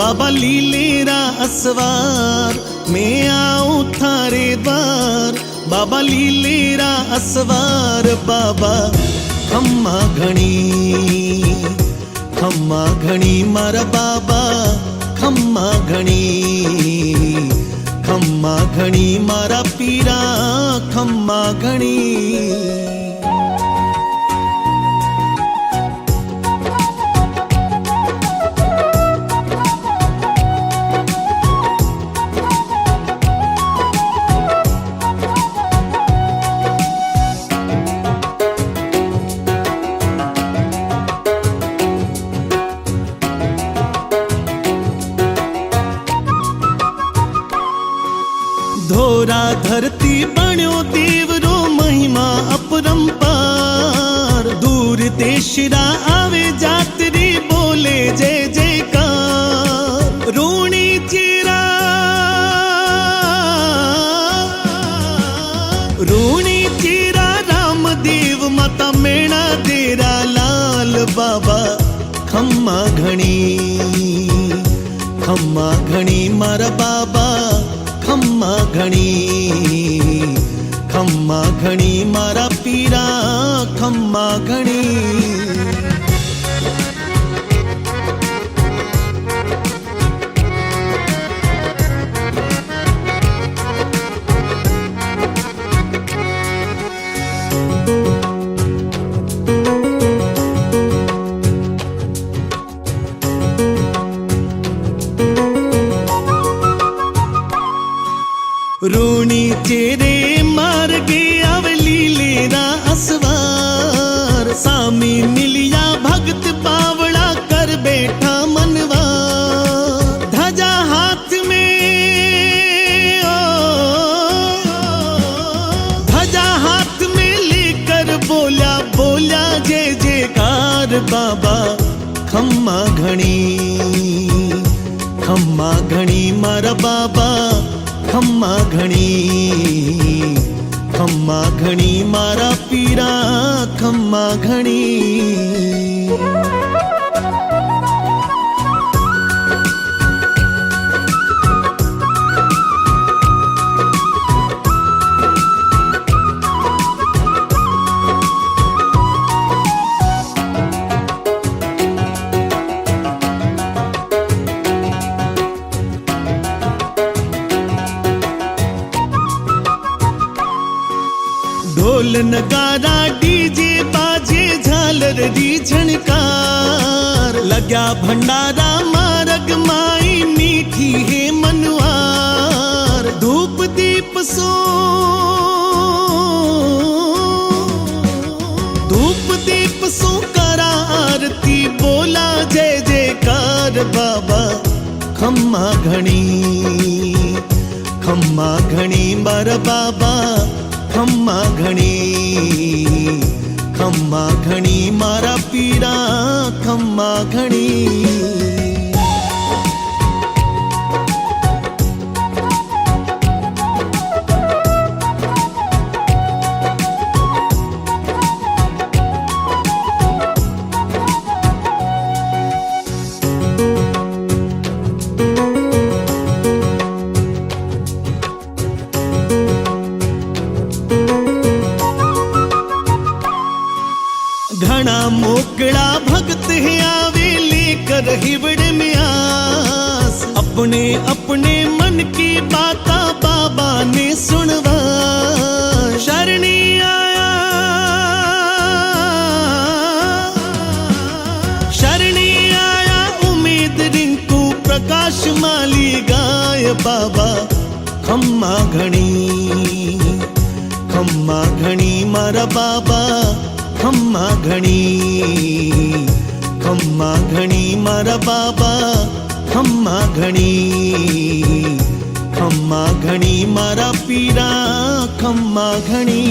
बाबा लीलेरा असवार, मैं आऊं थारे द्वार। बाबा लीलेरा असवार, बाबा खम्मा घणी, खम्मा घणी मारा बाबा खम्मा घणी, खम्मा घणी मारा पीरा खम्मा घणी। धोरा धरती बण्यो देवरो महिमा अपरंपार। दूर देशरा आवे जातरी बोले जय जयकार। रोणी चेरा, रोणी चेरा रामदेव माता मेणा देरा लाल। बाबा खम्मा घणी, खम्मा घणी मारा बाबा खम्मा घणी, खम्मा घणी मारा पीरा खम्मा घणी। रोणी चेरे मार्गे आवे लीलेरा असवार। सामी मिलिया भगत बावड़ा कर बैठा मनवार। ध्वजा हाथ में, ध्वजा हाथ में लेकर बोला बोला जय जयकार। बाबा खम्मा घणी, खम्मा घणी मारा बाबा खम्मा घणी, खम्मा घणी मारा पीरा खम्मा घणी। ढोल नगारा डीजे बाजे झालर री झणकार। लग्या भंडारा मारग माई मीठी है मनवार। धूप दीप सो, धूप दीप सो करा आरती बोला जय जयकार। बाबा खम्मा घणी, खम्मा घणी मारा बाबा खम्मा घणी, खम्मा घणी मारा पीरा खम्मा घणी। घना मोकड़ा भगत है आवे लेकर हिवड़ में आस। अपने अपने मन की बाता बाबा ने सुनवा। शरणी आया, शरणी आया उम्मीद रिंकू प्रकाश माली गाय। बाबा खम्मा घणी, खम्मा घणी मारा बाबा खम्मा घणी, खम्मा घणी मारा बाबा खम्मा घणी, खम्मा घणी मारा पीरा खम्मा घणी।